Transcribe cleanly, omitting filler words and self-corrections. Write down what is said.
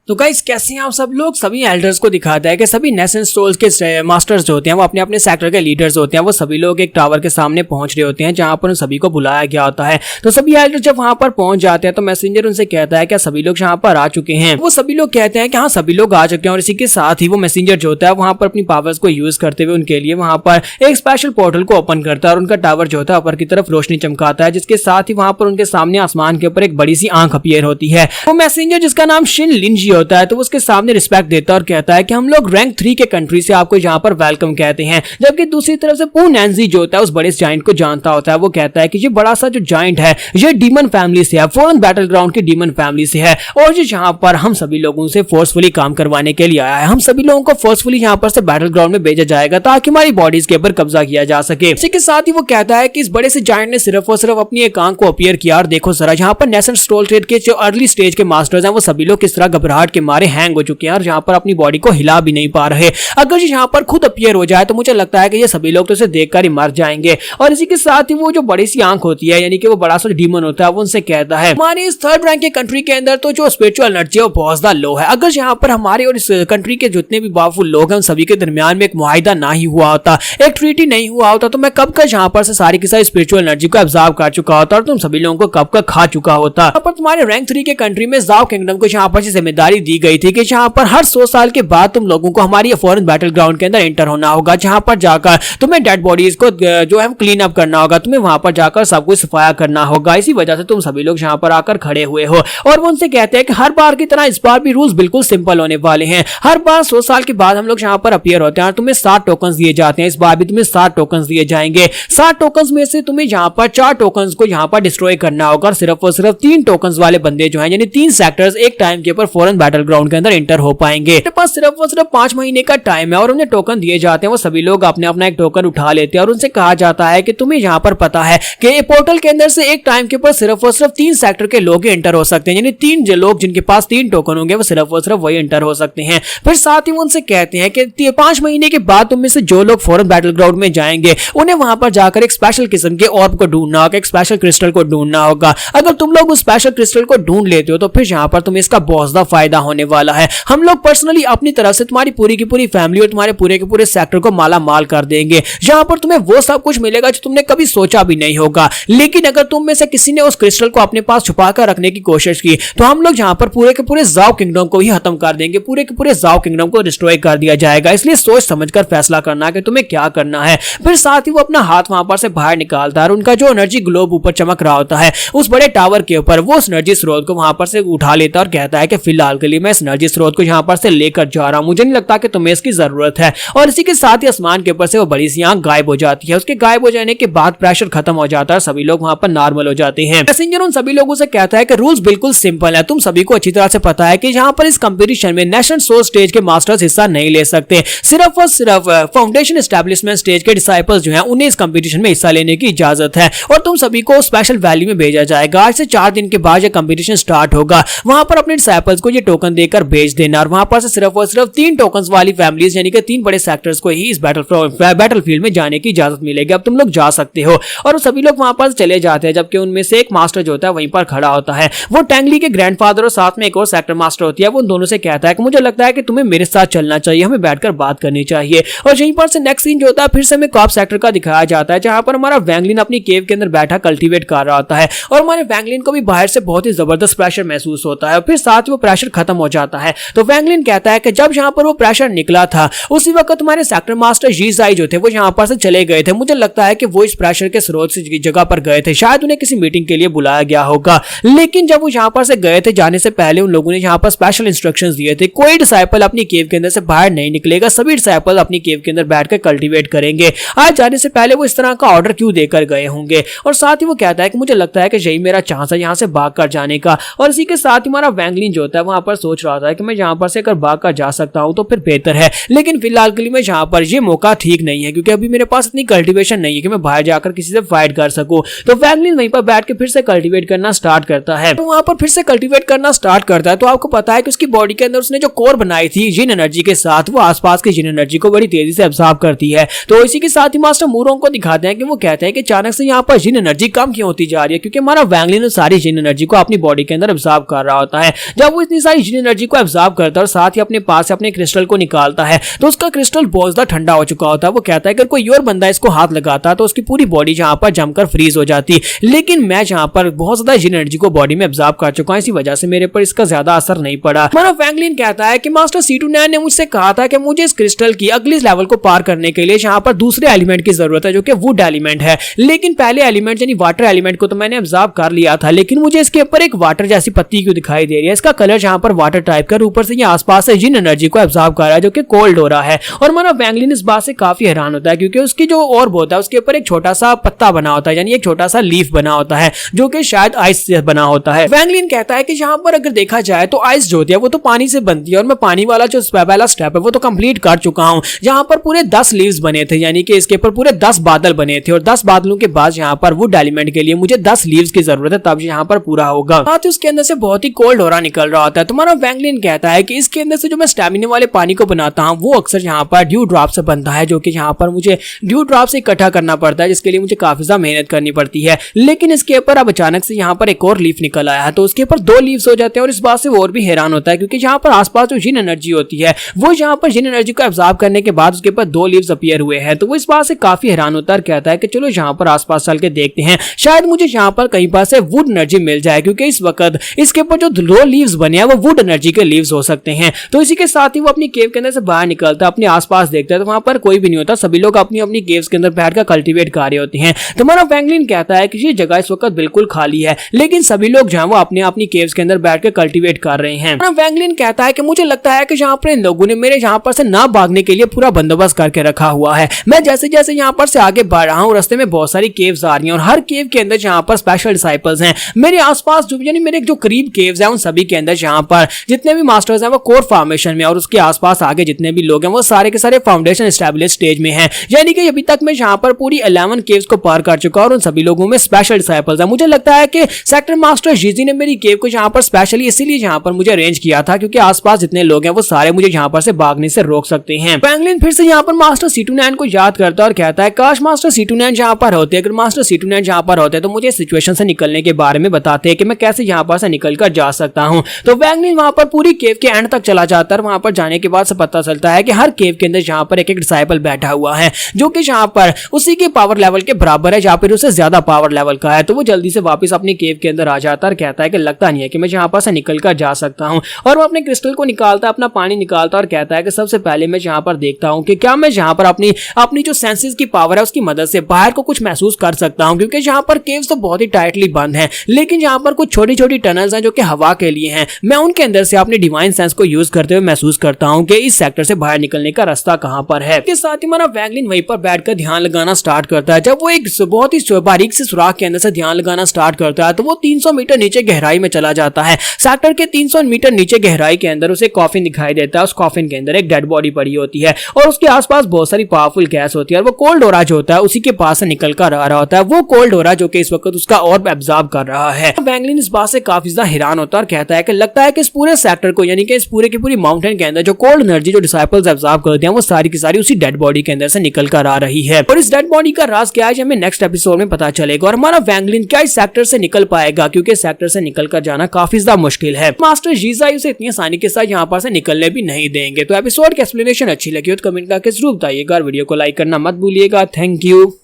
तो गाइस कैसे हैं आप सब लोग। सभी एल्डर्स को दिखाता है कि सभी नेशन सोल्स के मास्टर्स जो होते हैं वो अपने अपने सेक्टर के लीडर्स होते हैं। वो सभी लोग एक टावर के सामने पहुंच रहे होते हैं जहां पर उन सभी को बुलाया गया होता है। तो सभी एल्डर्स जब वहां पर पहुंच जाते हैं तो मैसेंजर उनसे कहता है कि सभी लोग यहाँ पर आ चुके हैं। वो सभी लोग कहते हैं कि हाँ सभी लोग आ चुके हैं और इसी के साथ ही वो मैसेंजर जो होता है वहां पर अपनी पावर्स को यूज करते हुए उनके लिए वहां पर एक स्पेशल पोर्टल को ओपन करता है और उनका टावर जो होता है ऊपर की तरफ रोशनी चमकाता है, जिसके साथ ही वहां पर उनके सामने आसमान के ऊपर एक बड़ी सी आंख अपीयर होती है। वो मैसेंजर जिसका नाम शिन लिंजी होता है तो उसके सामने रिस्पेक्ट देता है और कहता है कि हम लोग रैंक 3 के कंट्री से आपको यहाँ पर वेलकम कहते हैं। जबकि दूसरी तरफ से पू नैंजी जो होता है उस बड़े जाइंट को जानता होता है। वो कहता है कि ये बड़ा सा जो जाइंट है ये डीमन फैमिली से है, फॉरेन बैटल ग्राउंड की डीमन फैमिली से है और जो यहाँ पर हम सभी लोगों से फोर्सफुली काम करवाने के लिए आया है। हम सभी लोगों को फोर्सफुली यहाँ पर से बैटल ग्राउंड में भेजा जाएगा ताकि हमारी बॉडीज के ऊपर कब्जा किया जा सके। इसी के साथ ही वो कहता है कि इस बड़े से जाइंट ने सिर्फ और सिर्फ अपनी एक आंख को अपीयर किया और देखो जरा यहाँ पर नेशन स्टोल ट्रेड के जो अर्ली स्टेज के मास्टर्स हैं वो सभी लोग किस तरह घबराहट के मारे हैंग हो चुके हैं और यहाँ पर अपनी बॉडी को हिला भी नहीं पा रहे। अगर ये यहाँ पर खुद अपीयर हो जाए तो मुझे लगता है कि ये सभी लोग तो इसे देखकर ही मर जाएंगे। और इसी के साथ ही वो जो बड़ी सी आंख होती है यानी कि वो बड़ा सा डीमन होता है वो उनसे कहता है हमारे इस थर्ड रैंक के कंट्री के अंदर तो जो स्पिरिचुअल एनर्जी है वो बहुत ज्यादा लो है। अगर यहाँ पर हमारे और इस कंट्री के जितने भी पावरफुल लोग हैं उन सभी के दरमियान में एक मुआहिदा ना ही हुआ होता, एक ट्रीटी नहीं हुआ होता तो मैं कब का यहाँ पर से सारी की सारी स्पिरिचुअल एनर्जी को एब्जॉर्ब कर चुका होता और तुम सभी लोगों को कब का खा चुका होता। यहाँ पर तुम्हारे रैंक 3 के कंट्री में जाओ किंगडम को यहाँ पर जिम्मेदारी दी गई थी कि यहाँ पर हर 100 साल के बाद तुम लोगों को हमारी फॉरेन बैटल ग्राउंड के अंदर एंटर होना होगा, जहां पर जाकर तुम्हें डेड बॉडीज को जो है क्लीन अप करना होगा, तुम्हें वहां पर जाकर सब कुछ सफाया करना होगा। इसी वजह से तुम सभी लोग यहाँ पर आकर खड़े हुए हो। और वो उनसे कहते हैं कि हर बार की तरह इस बार भी रूल्स बिल्कुल सिंपल होने वाले हैं। हर बार 100 साल के बाद हम लोग यहाँ पर अपीयर होते हैं और तुम्हें 7 टोकन दिए जाते हैं। इस बार भी तुम्हें 7 टोकन दिए जाएंगे। 7 टोकन में से तुम्हें यहाँ पर 4 टोकन को यहाँ पर डिस्ट्रॉय करना होगा और सिर्फ 3 टोकन वाले बंदे जो है यानी 3 सेक्टर्स एक टाइम के ऊपर फॉरेन बैटल ग्राउंड के अंदर एंटर हो पाएंगे। पास सिर्फ 5 महीने का टाइम है और उन्हें टोकन दिए जाते हैं। वो सभी लोग अपने अपना एक टोकन उठा लेते हैं और उनसे कहा जाता है कि तुम्हें यहाँ पर पता है कि ये पोर्टल के अंदर से एक टाइम के ऊपर सिर्फ 3 सेक्टर के लोग एंटर हो सकते हैं, यानी 3 जो लोग जिनके पास 3 टोकन होंगे वो सिर्फ वही एंटर हो सकते हैं। फिर साथ ही वो उनसे कहते हैं कि 5 महीने के बाद तुम में से जो लोग फॉरेन बैटल ग्राउंड में जाएंगे उन्हें वहां पर जाकर एक स्पेशल किस्म के ऑर्ब को ढूंढना होगा, एक स्पेशल क्रिस्टल को ढूंढना होगा। अगर तुम लोग उस स्पेशल क्रिस्टल को ढूंढ लेते हो तो फिर यहाँ पर तुम्हें इसका बहुत ज्यादा फायदा होने वाला है। हम लोग पर्सनली अपनी तरफ से तुम्हारी पूरी की पूरी फैमिली और तुम्हारे पूरे के पूरे सेक्टर को माला माल कर देंगे। यहाँ पर तुम्हें वो सब कुछ मिलेगा जो तुमने कभी सोचा भी नहीं होगा। लेकिन अगर तुम में से किसी ने उस क्रिस्टल को अपने पास छुपा कर रखने की कोशिश की तो हम लोग यहाँ पर पूरे के पूरे जाओ किंगडम को ही खत्म कर देंगे, पूरे के पूरे जाओ किंगडम को डिस्ट्रॉय कर दिया जाएगा। इसलिए सोच समझकर फैसला करना कि तुम्हें क्या करना है। फिर साथ ही वो अपना हाथ वहां पर से बाहर निकालता है और उनका जो एनर्जी ग्लोब ऊपर चमक रहा होता है उस बड़े टावर के ऊपर वो उस एनर्जी स्रोत को वहां पर से उठा लेता है और कहता है कि फिलहाल के लिए मैं इस एनर्जी स्रोत को यहाँ पर से लेकर जा रहा हूं, मुझे नहीं लगता कि तुम्हें इसकी जरूरत है। और इसी के साथ ही आसमान के ऊपर से वो बड़ी सी आंख गायब हो जाती है। उसके गायब हो जाने के बाद प्रेशर खत्म हो जाता है, सभी लोग वहां पर नॉर्मल हो जाते हैं। मैसेंजर उन सभी लोगों से कहता है कि रूल्स बिल्कुल सिंपल है, तुम सभी को अच्छी तरह से पता है कि यहाँ पर इस कंपटीशन में नेशनल सोल स्टेज के मास्टर्स हिस्सा नहीं ले सकते। सिर्फ और सिर्फ फाउंडेशन एस्टैब्लिशमेंट स्टेज के डिसाइपल्स जो हैं उन्हें इस कंपटीशन में हिस्सा लेने की इजाजत है और तुम सभी को स्पेशल वैली में भेजा जाएगा। आज से 4 दिन के बाद यह कंपटीशन स्टार्ट होगा। वहां पर अपने डिसाइपल्स को ये टोकन देकर भेज देना और वहां पर से सिर्फ और सिर्फ 3 टोकन वाली फैमिलीज यानी कि 3 बड़े सेक्टर्स को ही इस बैटलफील्ड में जाने की इजाजत मिलेगी। अब तुम लोग जा सकते हो। और सभी लोग वहां पर चले जाते हैं जबकि उनमें से एक मास्टर जो होता है वहीं पर खड़ा होता है। वो टैंगली के ग्रैंडफादर और साथ में एक और सेक्टर मास्टर होती है। वो उन दोनों से कहता है कि मुझे लगता है कि तुम्हें मेरे साथ चलना चाहिए, हमें बैठकर बात करनी चाहिए। और यहीं पर से नेक्स्ट सीन जो होता है फिर से हमें कॉप सेक्टर का दिखाया जाता है जहां पर हमारा वैंगलिन अपनी केव के अंदर बैठा कल्टीवेट कर रहा होता है और हमारे वैंगलिन को भी बाहर से बहुत ही जबरदस्त प्रेशर महसूस होता है और फिर साथ वो प्रेशर खत्म हो जाता है। तो वैंगलिन कहता है कि जब यहाँ पर वो प्रेशर निकला था उसी वक्त हमारे सेक्टर मास्टर जीसाई जो थे वो यहाँ पर से चले गए थे। मुझे लगता है कि वो इस प्रेशर के स्रोत से जगह पर गए थे, शायद उन्हें किसी मीटिंग के लिए बुलाया गया होगा। लेकिन जब वो यहाँ पर से गए थे जाने से पहले उन लोगों ने यहाँ पर स्पेशल इंस्ट्रक्शंस दिए थे, कोई डिसाइपल अपनी केव के अंदर से बाहर नहीं निकलेगा, सभी डिसाइपल अपनी केव के अंदर बैठकर कल्टीवेट करेंगे। आज जाने से पहले वो इस तरह का ऑर्डर क्यों देकर गए होंगे। और साथ ही वो कहता है कि मुझे लगता है कि यही मेरा चांस है यहाँ से भाग कर जाने का। और इसी के साथ ही हमारा वैंगलिन जो होता है वहां पर सोच रहा था कि मैं यहाँ पर से अगर भाग कर जा सकता हूँ तो फिर बेहतर है, लेकिन फिलहाल के लिए मैं यहाँ पर ये मौका ठीक नहीं है क्योंकि अभी मेरे पास इतनी कल्टीवेशन नहीं है कि मैं बाहर जाकर किसी से फाइट कर सकूं। तो वैंगलिन वहीं पर बैठ के फिर से कल्टीवेट करना स्टार्ट करता है। तो वहां पर फिर से कल्टीवेट करना स्टार्ट करता है तो आपको पता है कि उसकी बॉडी के अंदर उसने जो कोर बनाई थी जिन एनर्जी के साथ वो आसपास की जिन एनर्जी को बड़ी तेजी से एब्जॉर्ब करती है। तो इसी के साथ ही मास्टर मूरों को दिखाते हैं कि वो कहते हैं कि अचानक से यहाँ पर जिन एनर्जी कम क्यों होती जा रही है, क्योंकि हमारा वैंगलिन सारी जिन एनर्जी को अपनी बॉडी के अंदर एब्जॉर्ब कर रहा होता है। जब वो इतनी सारी सारी जीन एनर्जी को एब्जॉर्ब करता है और साथ ही अपने पास से अपने क्रिस्टल को निकालता है। तो उसका क्रिस्टल बहुत ज्यादा ठंडा हो चुका होता है। वो कहता है अगर कोई और बंदा इसको हाथ लगाता तो उसकी पूरी बॉडी जहां पर जमकर फ्रीज हो जाती, लेकिन मैं जहां पर बहुत ज्यादा जीन एनर्जी को बॉडी में एब्जॉर्ब कर चुका हूं, इसी वजह से मेरे पर इसका ज्यादा असर नहीं पड़ा। मानो फ्रैंकलिन कहता है कि मास्टर C29 ने मुझसे कहा था कि मुझे इस क्रिस्टल की अगली लेवल को पार करने के लिए जहां पर दूसरे एलिमेंट की जरूरत है जो कि वुड एलिमेंट है, लेकिन पहले एलिमेंट यानी वाटर एलिमेंट को तो मैंने एब्जॉर्ब कर लिया था, लेकिन मुझे इसके ऊपर एक वाटर जैसी पत्ती क्यों दिखाई दे रही है। इसका कलर जहां पर वाटर टाइप का, ऊपर से ये आसपास से जीन एनर्जी को एब्जॉर्ब कर रहा है जो कि कोल्ड हो रहा है। और मानो फ्रैंकलिन इस बात से काफी हैरान होता है क्योंकि उसकी जो और होता है उसके ऊपर एक छोटा सा पत्ता बना होता है, यानी एक छोटा सा लीफ बना होता है जो कि शायद आइस से बना होता है। फ्रैंकलिन कहता है कि जहां पर अगर देखा जाए तो आइस जो होती है वो तो पानी से बनती है और मैं पानी वाला जो पहला स्टेप है वो तो कंप्लीट कर चुका हूं, जहां पर पूरे 10 लीव्स बने थे, यानी कि इसके ऊपर पूरे 10 बादल बने थे और 10 बादलों के बाद यहाँ पर वुड एलिमेंट के लिए मुझे 10 लीव्स की जरूरत है, तब यहाँ पर पूरा होगा। साथ ही उसके अंदर से बहुत ही कोल्ड हो रहा निकल रहा होता है। तुम्हारा फ्रैंकलिन कहता है कि इसके अंदर से जो मैं स्टैमिना वाले पानी को बनाता हूँ वो अक्सर यहाँ पर ड्यू ड्रॉप से बनता है, जो कि यहाँ पर मुझे ड्यू ड्रॉप से इकट्ठा करना पड़ता है, जिसके लिए मुझे काफी ज्यादा मेहनत करनी पड़ती है। लेकिन इसके ऊपर अब अचानक से यहाँ पर एक और लीफ निकल आया है, तो उसके ऊपर 2 लीव्स हो जाते हैं और इस बात से और भी हैरान होता है क्योंकि यहाँ पर आसपास जो जीन एनर्जी होती है वो यहाँ पर जीन एनर्जी को एब्जॉर्ब करने के बाद उसके ऊपर 2 लीव्स अपीयर हुए हैं। तो वो इस बात से काफी हैरान होता है, कहता है कि चलो यहाँ पर आसपास चल के देखते हैं, शायद मुझे यहाँ पर कहीं पर से वुड एनर्जी मिल जाए, क्योंकि इस वक्त इसके ऊपर जो 2 लीव्स बने हैं वो वुड एनर्जी के लीव्स हो सकते हैं। तो इसी के साथ ही वो अपनी केव के अंदर से बाहर निकलता है, अपने आसपास देखता है तो वहां पर कोई भी नहीं होता, सभी लोग अपनी अपनी केव्स के अंदर बैठकर कल्टीवेट कर रहे होते हैं। तो मानो फ्रैंकलिन कहता है कि ये जगह इस वक्त बिल्कुल खाली है, लेकिन सभी लोग जहां वो अपने अपनी केव्स के अंदर बैठकर कल्टीवेट कर रहे हैं। फ्रैंकलिन कहता है कि मुझे लगता है कि यहाँ पर इन लोगों ने मेरे यहाँ पर से ना भागने के लिए पूरा बंदोबस्त करके रखा हुआ है। मैं जैसे जैसे यहाँ पर से आगे बढ़ रहा हूँ रास्ते में बहुत सारी केव्स आ रही हैं और हर केव के अंदर यहाँ पर स्पेशल डिसाइपल्स हैं। मेरे आसपास जो यानी मेरे जो करीब केव्स हैं उन सभी के अंदर यहाँ पर जितने भी मास्टर्स हैं वो कोर फॉर्मेशन में और उसके आसपास आगे जितने भी लोग हैं वो सारे के सारे फाउंडेशन एस्टैब्लिश स्टेज में हैं, यानी कि अभी तक मैं यहाँ पर पूरी 11 केव्स को पार कर चुका और उन सभी लोगों में स्पेशल डिसाइपल्स हैं। मुझे लगता है कि सेक्टर मास्टर जीजी ने मेरी केव को यहाँ पर स्पेशली इसीलिए यहाँ पर मुझे अरेंज किया था क्योंकि आसपास जितने लोग हैं वो सारे मुझे यहाँ पर से भागने से रोक सकते हैं। फ्रैंकलिन फिर से यहाँ पर मास्टर C29 को याद करता है और कहता है काश मास्टर C29 यहाँ पर होते, अगर मास्टर C29 यहाँ पर होते तो मुझे सिचुएशन से निकलने के बारे में बताते हैं कि मैं कैसे यहाँ पर से निकल कर जा सकता हूँ। तो फ्रैंकलिन वहां पर पूरी केव के एंड तक चला जाता है। वहां पर जाने के बाद से पता चलता है कि हर केव के अंदर यहाँ पर एक एक डिसाइपल बैठा हुआ है जो कि यहाँ पर उसी के पावर लेवल के बराबर है या फिर उससे ज्यादा पावर लेवल का है। तो वो जल्दी से वापस अपनी केव के अंदर आ जाता है और कहता है कि लगता नहीं है कि मैं यहाँ पर से निकल कर जा सकता हूँ। और वो अपने क्रिस्टल को निकालता है, अपना पानी निकालता है और कहता है कि सबसे पहले मैं यहाँ पर देखता हूँ कि क्या मैं यहाँ पर अपनी जो सेंसेस की पावर है उसकी मदद से बाहर को कुछ महसूस कर सकता हूँ, क्योंकि यहाँ पर केव्स तो बहुत ही टाइटली बंद हैं, लेकिन यहाँ पर कुछ छोटी छोटी टनल्स हैं जो कि हवा के लिए हैं। मैं उनके अंदर से अपने डिवाइन सेंस को यूज करते हुए महसूस करता हूँ कि इस सेक्टर से बाहर निकलने का रास्ता कहाँ पर है। इसके साथ ही हमारा फ्रैंकलिन वहीं पर बैठकर ध्यान लगाना स्टार्ट करता है। जब वो एक बहुत ही बारीक से सुराख के अंदर से ध्यान लगाना स्टार्ट करता है तो वो 300 मीटर नीचे गहराई में चला जाता है। सेक्टर के 300 मीटर नीचे गहराई के अंदर उसे कॉफिन दिखाई देता है। उस कॉफिन के अंदर एक डेड बॉडी पड़ी होती है और उसके आसपास बहुत सारी पावरफुल गैस होती है और वो कोल्ड ओरा जो होता है उसी के पास से निकल कर आ रहा होता है। वो कोल्ड ओरा जो कि इस वक्त उसका ऑर्ब एब्जॉर्ब कर रहा है। फ्रैंकलिन इस बात से काफी ज्यादा हैरान होता है और कहता है कि लगता है कि इस पूरे सेक्टर को यानी कि इस पूरे की पूरी माउंटेन के अंदर जो कोल्ड एनर्जी जो डिसाइपल्स एब्जॉर्ब करते हैं वो सारी की सारी उसी डेड बॉडी के अंदर से निकल कर आ रही है। और इस डेड बॉडी का राज क्या है हमें नेक्स्ट एपिसोड में पता चलेगा और हमारा फ्रैंकलिन क्या इस सेक्टर से निकल पाएगा, क्योंकि सेक्टर से निकल कर जाना काफी ज्यादा मुश्किल है। मास्टर जीजा उसे इतनी आसानी के साथ यहाँ पर से निकलने भी नहीं देंगे। तो एपिसोड की एक्सप्लेनेशन अच्छी लगी हो तो कमेंट करके जरूर बताइएगा और वीडियो को लाइक करना मत भूलिएगा। Thank you.